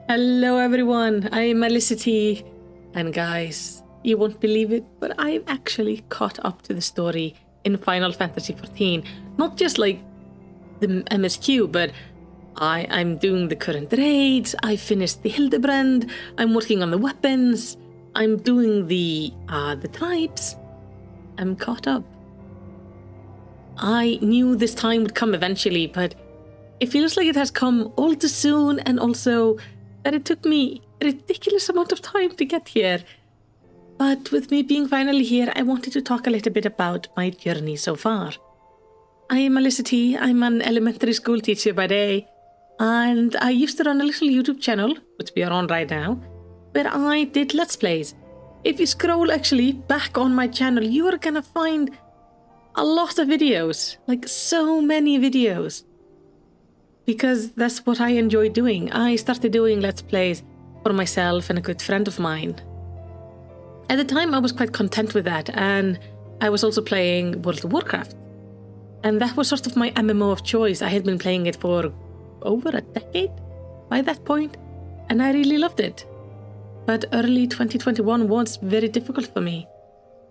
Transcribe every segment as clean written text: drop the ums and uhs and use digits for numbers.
Hello everyone, I'm Melissa T, and guys, you won't believe it, but I've actually caught up to the story in Final Fantasy XIV. Not just like the MSQ, but I'm doing the current raids, I finished the Hildebrand, I'm working on the weapons, I'm doing the tribes. I'm caught up. I knew this time would come eventually, but it feels like it has come all too soon, and also that it took me a ridiculous amount of time to get here. But with me being finally here, I wanted to talk a little bit about my journey so far. I am Melissa T. I'm an elementary school teacher by day, and I used to run a little YouTube channel, which we are on right now, where I did Let's Plays. If you scroll actually back on my channel, you are gonna find a lot of videos, like so many videos. Because that's what I enjoy doing. I started doing Let's Plays for myself and a good friend of mine. At the time, I was quite content with that, and I was also playing World of Warcraft. And that was sort of my MMO of choice. I had been playing it for over a decade by that point, and I really loved it. But early 2021 was very difficult for me.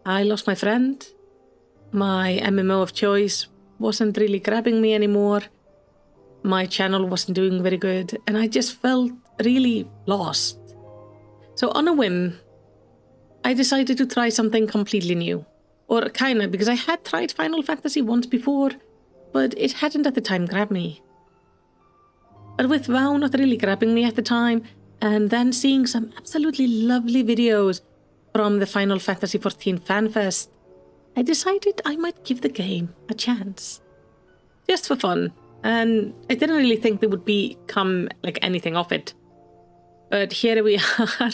I lost my friend, my MMO of choice wasn't really grabbing me anymore, my channel wasn't doing very good, and I just felt really lost. So on a whim, I decided to try something completely new. Or kinda, because I had tried Final Fantasy once before, but it hadn't at the time grabbed me. But with WoW not really grabbing me at the time, and then seeing some absolutely lovely videos from the Final Fantasy XIV FanFest, I decided I might give the game a chance. Just for fun. And I didn't really think there would become like anything of it. But here we are.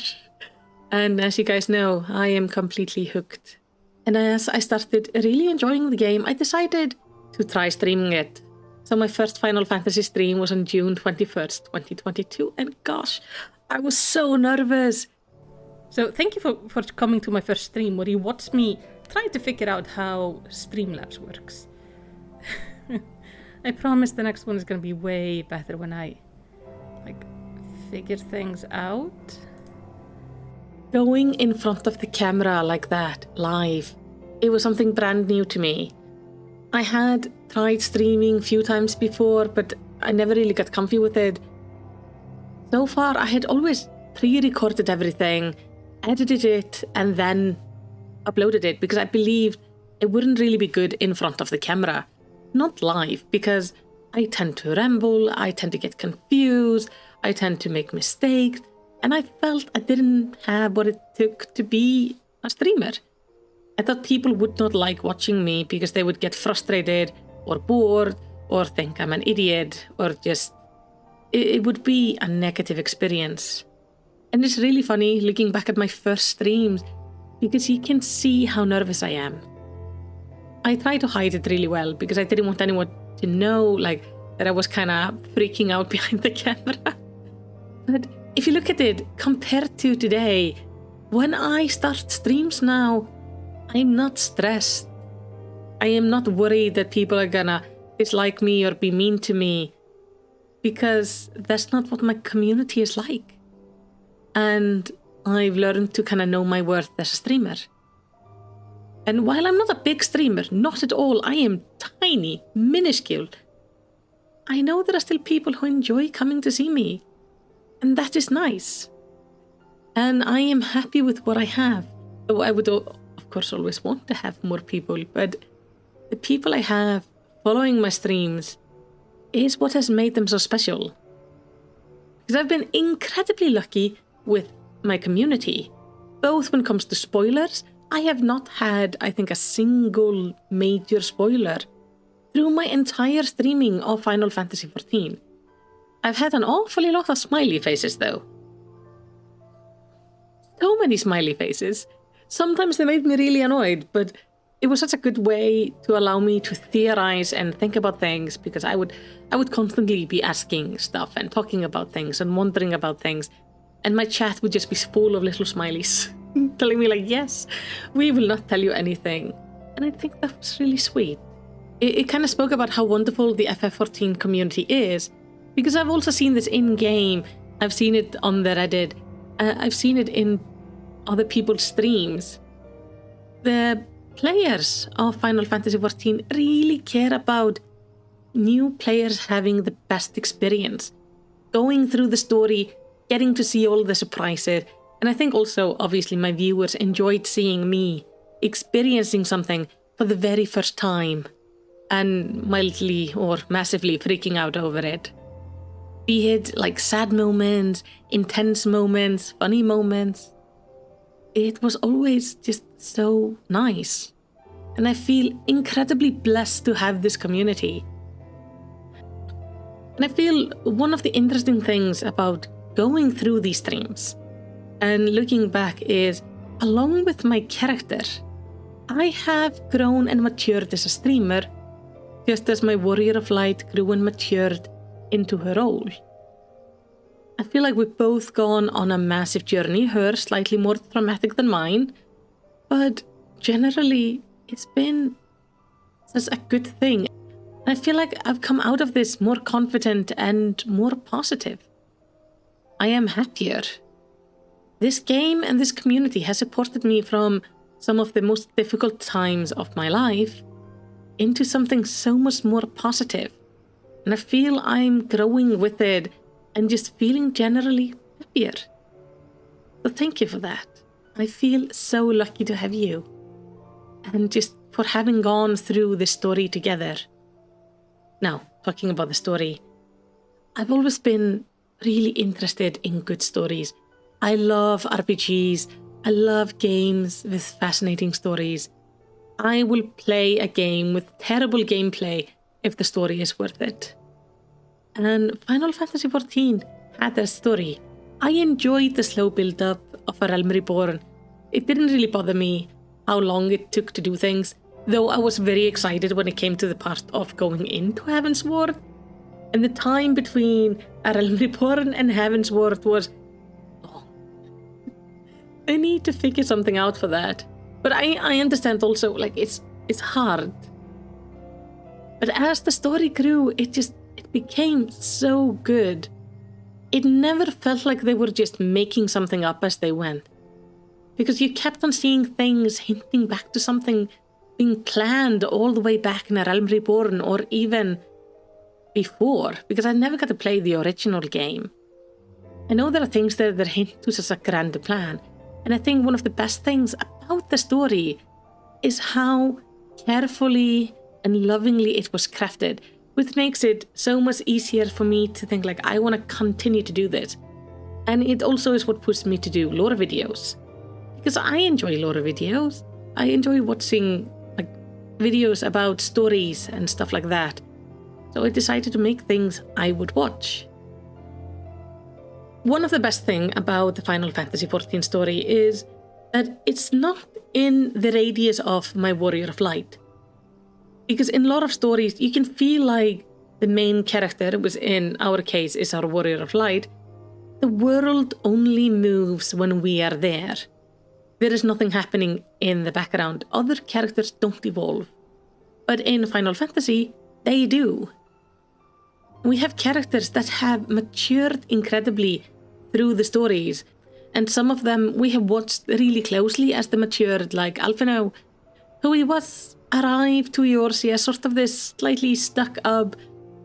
And as you guys know, I am completely hooked. And as I started really enjoying the game, I decided to try streaming it. So my first Final Fantasy stream was on June 21st, 2022. And gosh, I was so nervous. So thank you for coming to my first stream where you watched me try to figure out how Streamlabs works. I promise the next one is going to be way better when I, figure things out. Going in front of the camera like that, live, it was something brand new to me. I had tried streaming a few times before, but I never really got comfy with it. So far, I had always pre-recorded everything, edited it, and then uploaded it, because I believed it wouldn't really be good in front of the camera. Not live, because I tend to ramble, I tend to get confused, I tend to make mistakes, and I felt I didn't have what it took to be a streamer. I thought people would not like watching me because they would get frustrated or bored or think I'm an idiot, or just it would be a negative experience. And it's really funny looking back at my first streams, because you can see how nervous I am. I tried to hide it really well because I didn't want anyone to know that I was kind of freaking out behind the camera. But if you look at it compared to today, when I start streams now, I'm not stressed. I am not worried that people are gonna dislike me or be mean to me, because that's not what my community is like. And I've learned to kind of know my worth as a streamer. And while I'm not a big streamer, not at all, I am tiny, minuscule, I know there are still people who enjoy coming to see me. And that is nice. And I am happy with what I have. Though I would, of course, always want to have more people, but the people I have following my streams is what has made them so special. Because I've been incredibly lucky with my community, both when it comes to spoilers. I have not had, I think, a single major spoiler through my entire streaming of Final Fantasy XIV. I've had an awfully lot of smiley faces, though. So many smiley faces. Sometimes they made me really annoyed, but it was such a good way to allow me to theorize and think about things, because I would constantly be asking stuff and talking about things and wondering about things, and my chat would just be full of little smileys telling me yes, we will not tell you anything. And I think that was really sweet. It kind of spoke about how wonderful the FF14 community is, because I've also seen this in-game I've seen it on the Reddit. I've seen it in other people's streams. The players of Final Fantasy XIV really care about new players having the best experience, going through the story, getting to see all the surprises. And I think also, obviously, my viewers enjoyed seeing me experiencing something for the very first time and mildly or massively freaking out over it. Be it like sad moments, intense moments, funny moments. It was always just so nice. And I feel incredibly blessed to have this community. And I feel one of the interesting things about going through these streams and looking back is, along with my character, I have grown and matured as a streamer, just as my Warrior of Light grew and matured into her role. I feel like we've both gone on a massive journey, her slightly more dramatic than mine, but generally it's been such a good thing. I feel like I've come out of this more confident and more positive. I am happier. This game and this community has supported me from some of the most difficult times of my life into something so much more positive. And I feel I'm growing with it and just feeling generally happier. So thank you for that. I feel so lucky to have you. And just for having gone through this story together. Now, talking about the story, I've always been really interested in good stories. I love RPGs. I love games with fascinating stories. I will play a game with terrible gameplay if the story is worth it. And Final Fantasy XIV had a story. I enjoyed the slow build-up of A Realm Reborn. It didn't really bother me how long it took to do things, though I was very excited when it came to the part of going into Heavensward. And the time between A Realm Reborn and Heavensward was long. I need to figure something out for that. But I understand also, like, it's hard. But as the story grew, it became so good. It never felt like they were just making something up as they went. Because you kept on seeing things hinting back to something being planned all the way back in A Realm Reborn, or even before, because I never got to play the original game. I know there are things there that hint to such a grand plan, and I think one of the best things about the story is how carefully and lovingly it was crafted, which makes it so much easier for me to think like I want to continue to do this. And it also is what pushed me to do lore videos, because I enjoy lore videos. I enjoy watching like videos about stories and stuff like that. So I decided to make things I would watch. One of the best things about the Final Fantasy XIV story is that it's not in the radius of my Warrior of Light. Because in a lot of stories, you can feel like the main character, which in our case is our Warrior of Light, the world only moves when we are there. There is nothing happening in the background. Other characters don't evolve. But in Final Fantasy, they do. We have characters that have matured incredibly through the stories, and some of them we have watched really closely as they matured, like Alphinaud, who he was arrived to Eorzea, sort of this slightly stuck up,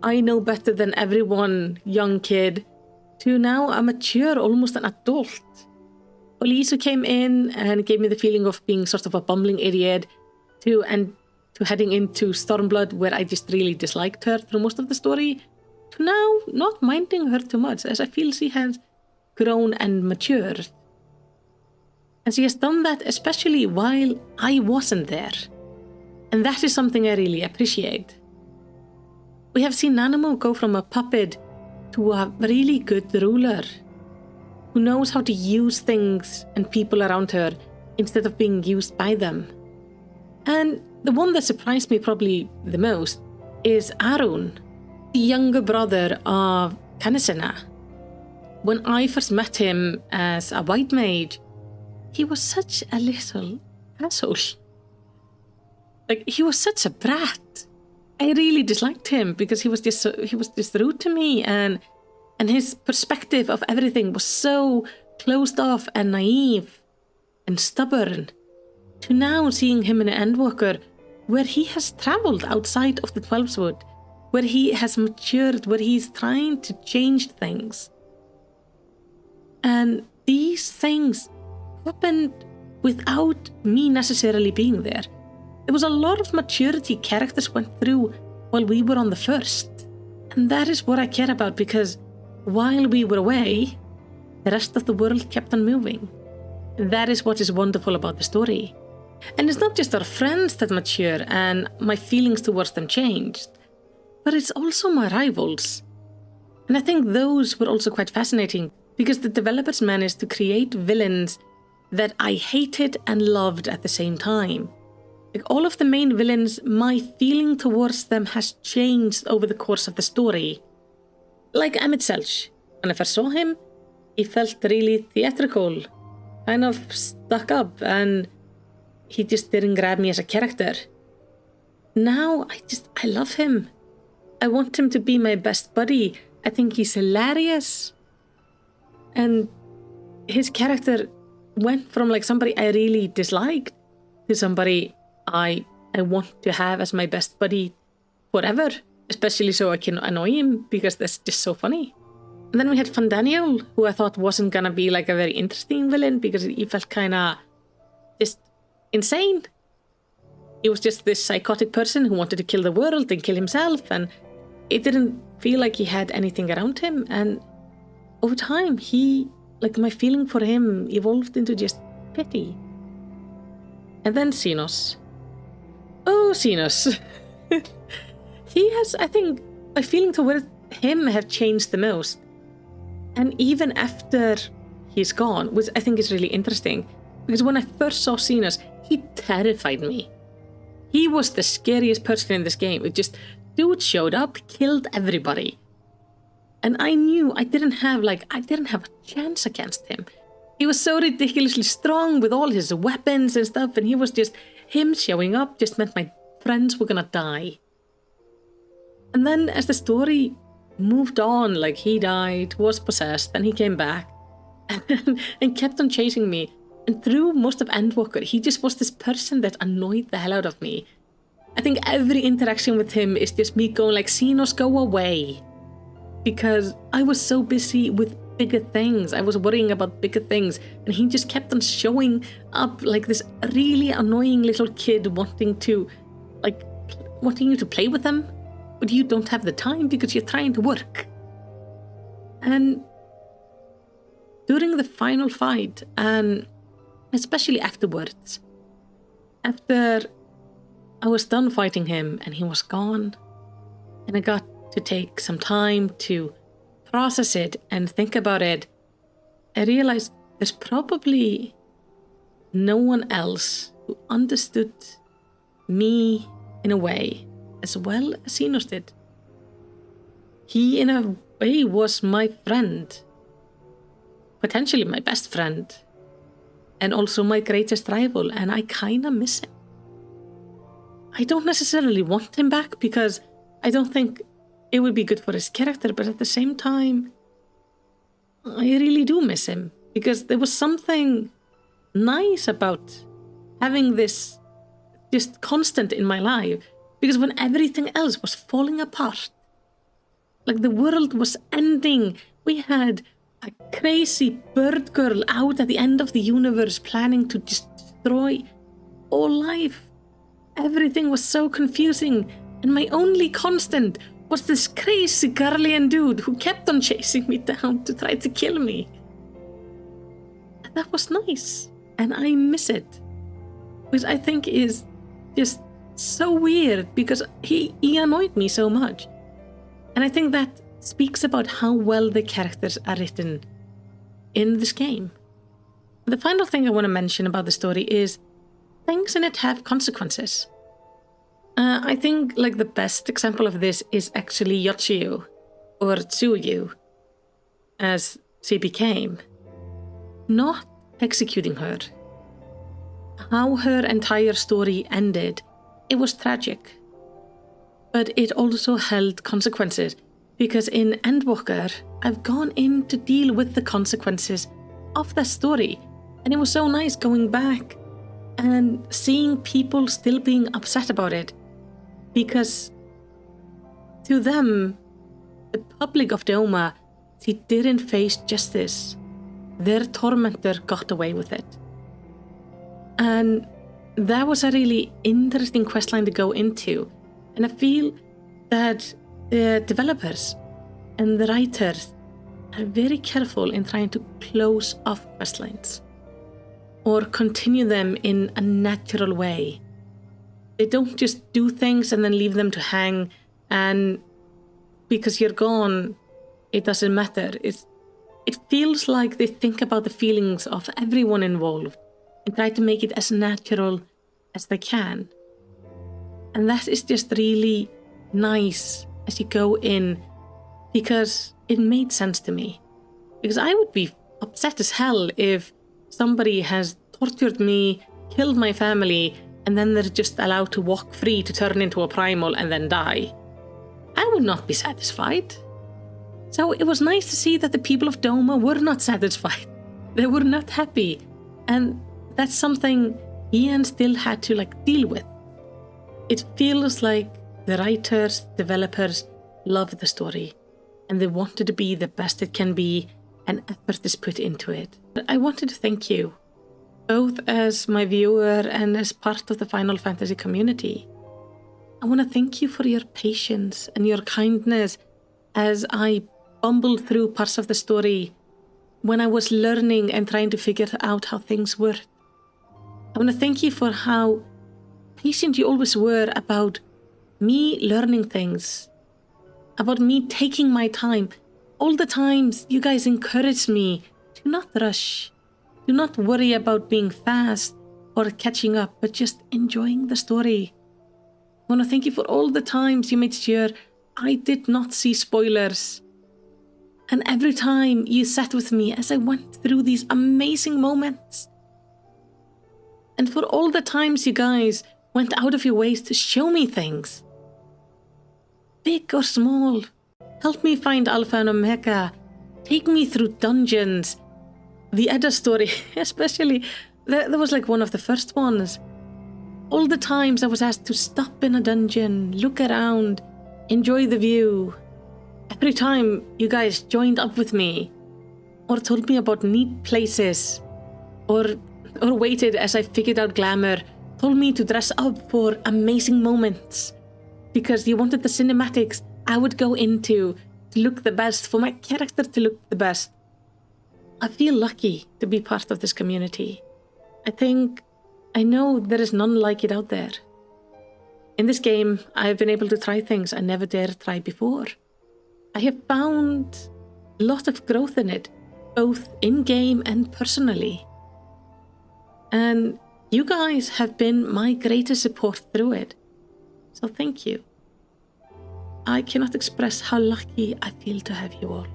I know better than everyone young kid, to now a mature, almost an adult. Olisu came in and gave me the feeling of being sort of a bumbling idiot, to heading into Stormblood, where I just really disliked her through most of the story, to now not minding her too much, as I feel she has grown and matured. And she has done that especially while I wasn't there. And that is something I really appreciate. We have seen Nanaimo go from a puppet to a really good ruler, who knows how to use things and people around her instead of being used by them. And the one that surprised me probably the most is Arun, the younger brother of Kanesena. When I first met him as a white mage, he was such a little asshole. Like, he was such a brat. I really disliked him because he was just rude to me, and And his perspective of everything was so closed off and naive and stubborn, to now seeing him in Endwalker, where he has traveled outside of the 12's where he has matured, where he's trying to change things. And these things happened without me necessarily being there. There was a lot of maturity characters went through while we were on the first. And that is what I care about, because while we were away, the rest of the world kept on moving. That is what is wonderful about the story. And it's not just our friends that mature and my feelings towards them changed, but it's also my rivals. And I think those were also quite fascinating, because the developers managed to create villains that I hated and loved at the same time. Like all of the main villains, my feeling towards them has changed over the course of the story. Like Amit Selch. When I first saw him, he felt really theatrical, kind of stuck up, and he just didn't grab me as a character. Now, I love him. I want him to be my best buddy. I think he's hilarious. And his character went from like somebody I really disliked to somebody I want to have as my best buddy forever, especially so I can annoy him, because that's just so funny. And then we had Van Daniel, who I thought wasn't gonna be like a very interesting villain, because he felt kinda just insane. He was just this psychotic person who wanted to kill the world and kill himself, and it didn't feel like he had anything around him. And over time, my feeling for him evolved into just pity. And then Xenos. Oh, Xenos. He has, I think, my feeling towards him have changed the most. And even after he's gone, which I think is really interesting, because when I first saw Xenos, he terrified me. He was the scariest person in this game. It just, dude showed up, killed everybody. And I knew I didn't have a chance against him. He was so ridiculously strong with all his weapons and stuff, and he was just, him showing up just meant my friends were gonna die. And then as the story moved on, like he died, was possessed, then he came back and kept on chasing me. And through most of Endwalker, he just was this person that annoyed the hell out of me. I think every interaction with him is just me going like, Xenos, go away. Because I was so busy with bigger things. I was worrying about bigger things. And he just kept on showing up like this really annoying little kid wanting you to play with him. But you don't have the time because you're trying to work. And during the final fight, and especially afterwards, after I was done fighting him and he was gone, and I got to take some time to process it and think about it, I realized there's probably no one else who understood me in a way as well as Xenos did. He, in a way, was my friend, potentially my best friend, and also my greatest rival, and I kinda miss him. I don't necessarily want him back because I don't think it would be good for his character, but at the same time, I really do miss him because there was something nice about having this just constant in my life, because when everything else was falling apart, like the world was ending, we had a crazy bird girl out at the end of the universe planning to just destroy all life. Everything was so confusing, and my only constant was this crazy Garlean dude who kept on chasing me down to try to kill me. And that was nice, and I miss it, which I think is just so weird because he annoyed me so much. And I think that speaks about how well the characters are written in this game. The final thing I want to mention about the story is things in it have consequences. I think like the best example of this is actually Yochiyu, or Tsuyu, as she became. Not executing her. How her entire story ended, it was tragic. But it also held consequences, Because in Endwalker, I've gone in to deal with the consequences of that story. And it was so nice going back and seeing people still being upset about it. Because to them, the public of Doma, they didn't face justice. Their tormentor got away with it. And that was a really interesting questline to go into. And I feel that the developers and the writers are very careful in trying to close off questlines or continue them in a natural way. They don't just do things and then leave them to hang, and because you're gone, it doesn't matter. It feels like they think about the feelings of everyone involved and try to make it as natural as they can. And that is just really nice as you go in, because it made sense to me. Because I would be upset as hell if somebody has tortured me, killed my family, and then they're just allowed to walk free to turn into a primal and then die. I would not be satisfied. So it was nice to see that the people of Doma were not satisfied. They were not happy. And that's something Ian still had to deal with. It feels like the writers, developers love the story and they want it to be the best it can be, and effort is put into it. I wanted to thank you, both as my viewer and as part of the Final Fantasy community. I want to thank you for your patience and your kindness as I bumbled through parts of the story when I was learning and trying to figure out how things worked. I want to thank you for how patient you always were about me learning things, about me taking my time. All the times you guys encouraged me to not rush, to not worry about being fast or catching up, but just enjoying the story. I want to thank you for all the times you made sure I did not see spoilers. And every time you sat with me as I went through these amazing moments. And for all the times you guys went out of your ways to show me things. Big or small. Help me find Alpha and Omega. Take me through dungeons. The Edda story, especially, that was one of the first ones. All the times I was asked to stop in a dungeon, look around, enjoy the view. Every time you guys joined up with me, or told me about neat places, or waited as I figured out glamour, told me to dress up for amazing moments, because you wanted the cinematics I would go into to look the best, for my character to look the best. I feel lucky to be part of this community. I know there is none like it out there. In this game, I have been able to try things I never dared try before. I have found a lot of growth in it, both in-game and personally. And you guys have been my greatest support through it. So thank you. I cannot express how lucky I feel to have you all.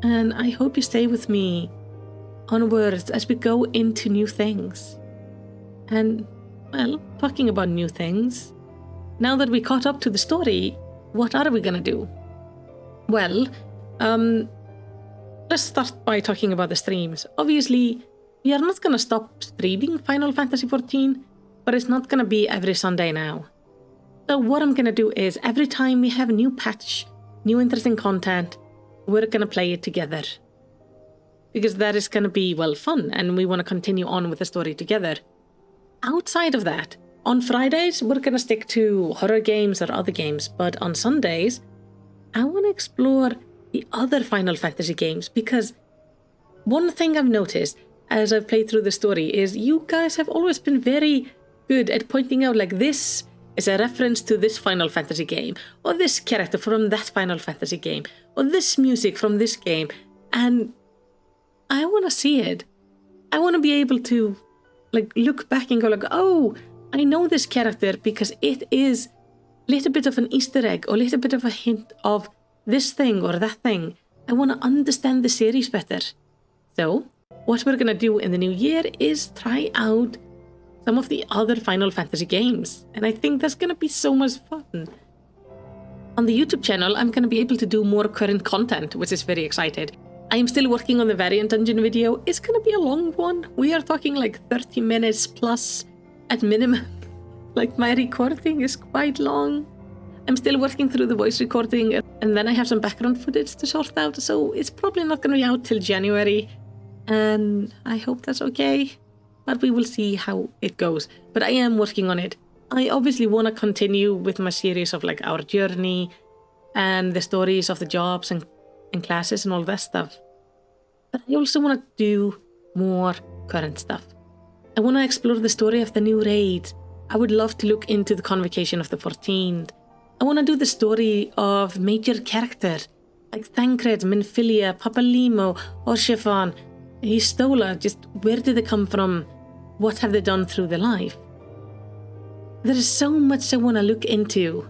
And I hope you stay with me onwards as we go into new things. And, well, talking about new things, now that we caught up to the story, what are we gonna do? Well, let's start by talking about the streams. Obviously, we are not gonna stop streaming Final Fantasy XIV, but it's not gonna be every Sunday now. So what I'm gonna do is, every time we have a new patch, new interesting content, we're gonna play it together. Because that is gonna be, well, fun, and we wanna continue on with the story together. Outside of that, on Fridays, we're gonna stick to horror games or other games, but on Sundays, I wanna explore the other Final Fantasy games, because one thing I've noticed as I've played through the story is you guys have always been very good at pointing out, this is a reference to this Final Fantasy game, or this character from that Final Fantasy game, or this music from this game, and I want to see it. I want to be able to look back and go oh, I know this character because it is a little bit of an Easter egg or a little bit of a hint of this thing or that thing. I want to understand the series better. So what we're going to do in the new year is try out some of the other Final Fantasy games. And I think that's going to be so much fun. On the YouTube channel, I'm going to be able to do more current content, which is very excited. I am still working on the variant dungeon video. It's going to be a long one. We are talking like 30 minutes plus at minimum. Like my recording is quite long. I'm still working through the voice recording, and then I have some background footage to sort out, so it's probably not going to be out till January, and I hope that's okay, but we will see how it goes. But I am working on it. I obviously want to continue with my series of like our journey and the stories of the jobs and classes and all that stuff. But I also want to do more current stuff. I want to explore the story of the new raids. I would love to look into the Convocation of the 14th. I want to do the story of major characters like Thancred, Minfilia, Papalimo, Orshivan, Histola. Just where did they come from? What have they done through their life? There is so much I want to look into.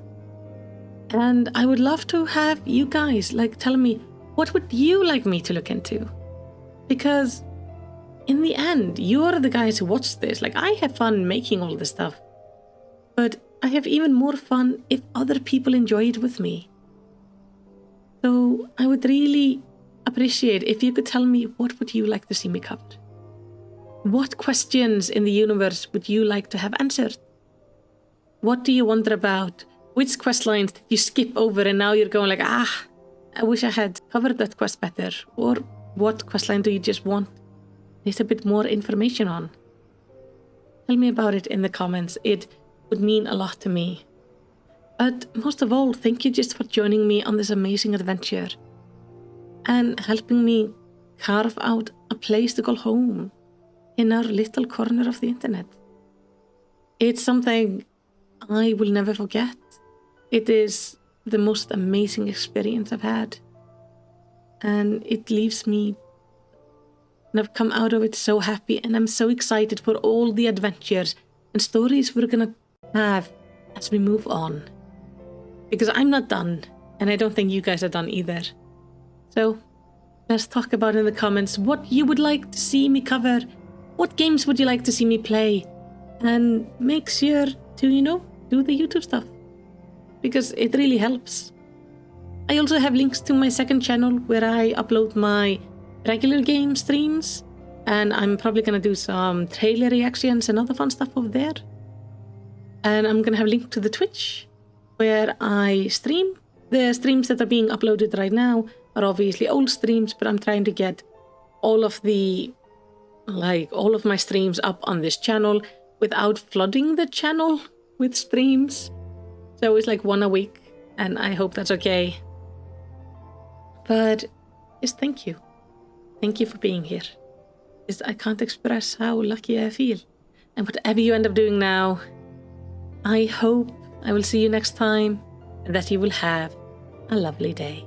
And I would love to have you guys like tell me, what would you like me to look into? Because in the end, you're the guys who watch this. Like, I have fun making all this stuff. But I have even more fun if other people enjoy it with me. So I would really appreciate if you could tell me, what would you like to see me cover? What questions in the universe would you like to have answered? What do you wonder about? Which quest lines did you skip over and now you're going like, I wish I had covered that quest better? Or what quest line do you just want a little bit more information on? Tell me about it in the comments. It would mean a lot to me. But most of all, thank you just for joining me on this amazing adventure and helping me carve out a place to call home in our little corner of the internet. It's something I will never forget. It is the most amazing experience I've had. And it leaves me, and I've come out of it so happy, and I'm so excited for all the adventures and stories we're gonna have as we move on. Because I'm not done, and I don't think you guys are done either. So let's talk about in the comments what you would like to see me cover, what games would you like to see me play, and make sure to, do the YouTube stuff, because it really helps. I also have links to my second channel where I upload my regular game streams, and I'm probably gonna do some trailer reactions and other fun stuff over there. And I'm gonna have a link to the Twitch where I stream. The streams that are being uploaded right now are obviously old streams, but I'm trying to get all of my streams up on this channel without flooding the channel with streams. So it's like one a week, and I hope that's okay. But just thank you. Thank you for being here. I can't express how lucky I feel. And whatever you end up doing now, I hope I will see you next time and that you will have a lovely day.